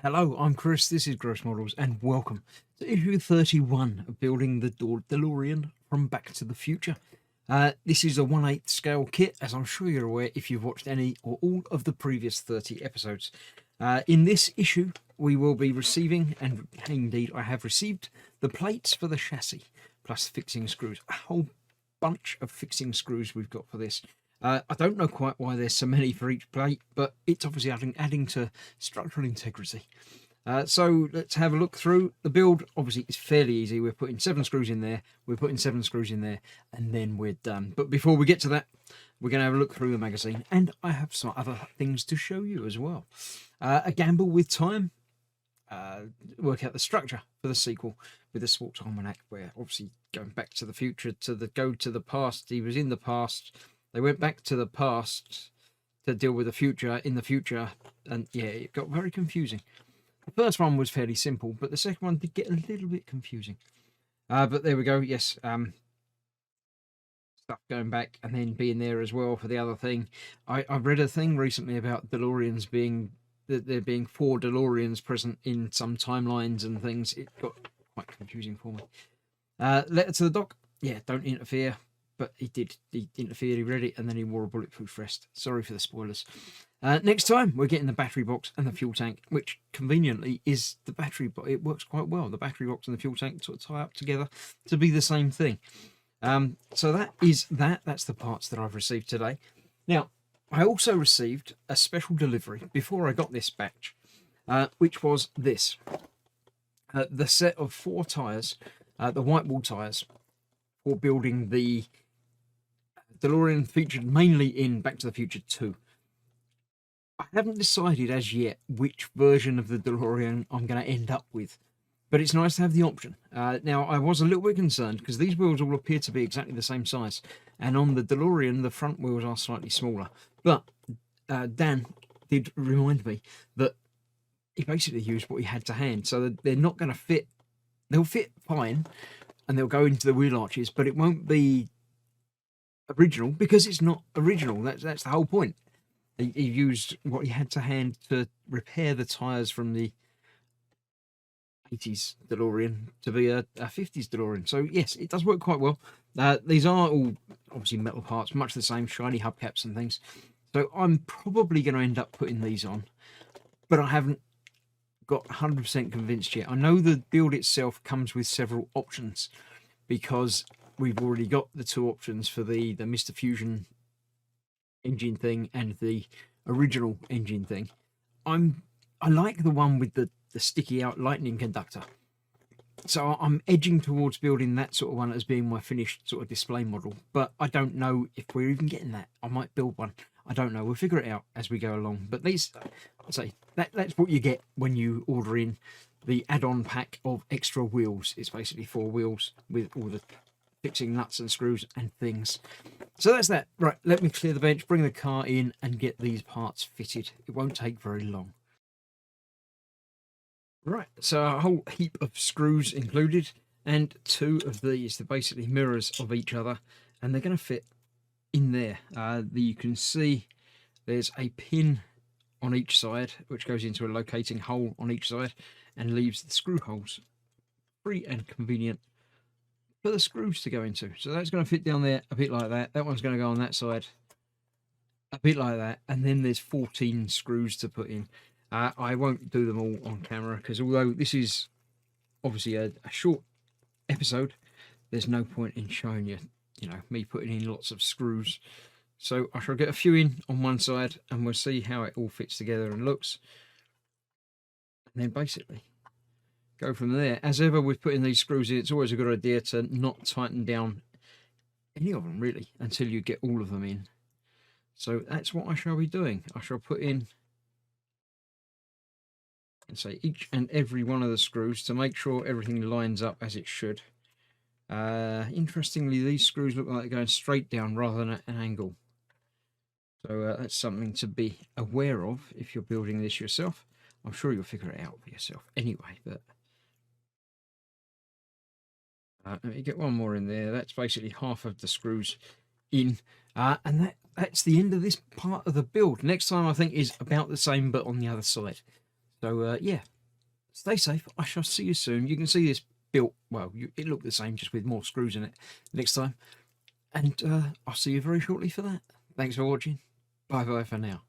Hello, I'm Chris, this is Gross Models, and welcome to issue 31 of building the Delorean from Back to the Future. This is a 1/8 scale kit, as I'm sure you're aware if you've watched any or all of the previous 30 episodes. In this issue, we will be receiving, and indeed I have received, the plates for the chassis, plus fixing screws. A whole bunch of fixing screws we've got for this. I don't know quite why there's so many for each plate, but it's obviously adding to structural integrity. So let's have a look through the build. Obviously, it's fairly easy. We're putting 7 screws in there, we're putting 7 screws in there, and then we're done. But before we get to that, we're going to have a look through the magazine, and I have some other things to show you as well. A gamble with time. Work out the structure for the sequel with the Sports Almanac, where obviously going back to the future go to the past. He was in the past. They went back to the past to deal with the future in the future, and yeah, it got very confusing. The first one was fairly simple, but the second one did get a little bit confusing. But there we go. Yes, stuff going back and then being there as well for the other thing. I read a thing recently about DeLoreans being that there being 4 DeLoreans present in some timelines and things. It got quite confusing for me. Letter to the doc. Yeah, don't interfere. But he did. He interfered, he read it, and then he wore a bulletproof vest. Sorry for the spoilers. Next time, we're getting the battery box and the fuel tank, which conveniently is the battery box. It works quite well. The battery box and the fuel tank sort of tie up together to be the same thing. So that is that. That's the parts that I've received today. Now, I also received a special delivery before I got this batch, which was this. The set of 4 tyres, the white wall tyres, for building the DeLorean featured mainly in Back to the Future 2. I haven't decided as yet which version of the DeLorean I'm going to end up with, but it's nice to have the option. Now, I was a little bit concerned because these wheels all appear to be exactly the same size, and on the DeLorean, the front wheels are slightly smaller. But Dan did remind me that he basically used what he had to hand, so they're not going to fit. They'll fit fine, and they'll go into the wheel arches, but it won't be original because it's not original. That's the whole point. He used what he had to hand to repair the tyres from the 80s DeLorean to be a 50s DeLorean. So yes, it does work quite well. These are all obviously metal parts, much the same, shiny hubcaps and things. So I'm probably going to end up putting these on, but I haven't got 100% convinced yet. I know the build itself comes with several options because we've already got the 2 options for the Mr. Fusion engine thing and the original engine thing. I like the one with the sticky out lightning conductor. So I'm edging towards building that sort of one as being my finished sort of display model. But I don't know if we're even getting that. I might build one. I don't know. We'll figure it out as we go along. But these, I'd say, that's what you get when you order in the add-on pack of extra wheels. It's basically 4 wheels with all the fixing nuts and screws and things. So that's that. Right, let me clear the bench, bring the car in and get these parts fitted. It won't take very long. Right, so a whole heap of screws included and 2 of these. They're basically mirrors of each other and they're going to fit in there. You can see there's a pin on each side which goes into a locating hole on each side and leaves the screw holes free and convenient for the screws to go into. So that's going to fit down there a bit like that. That one's going to go on that side a bit like that, and then there's 14 screws to put in. I won't do them all on camera because although this is obviously a short episode, there's no point in showing you me putting in lots of screws. So I shall get a few in on one side and we'll see how it all fits together and looks, and then basically go from there. As ever with putting these screws in, it's always a good idea to not tighten down any of them really until you get all of them in. So that's what I shall be doing. I shall put in, and say, each and every one of the screws to make sure everything lines up as it should. Interestingly, these screws look like they're going straight down rather than at an angle. So that's something to be aware of if you're building this yourself. I'm sure you'll figure it out for yourself anyway, but let me get one more in there. That's basically half of the screws in, and that's the end of this part of the build. Next time I think is about the same but on the other side. So yeah, stay safe. I shall see you soon. You can see this built, well, it looked the same, just with more screws in it next time. And I'll see you very shortly for that. Thanks for watching. Bye bye for now.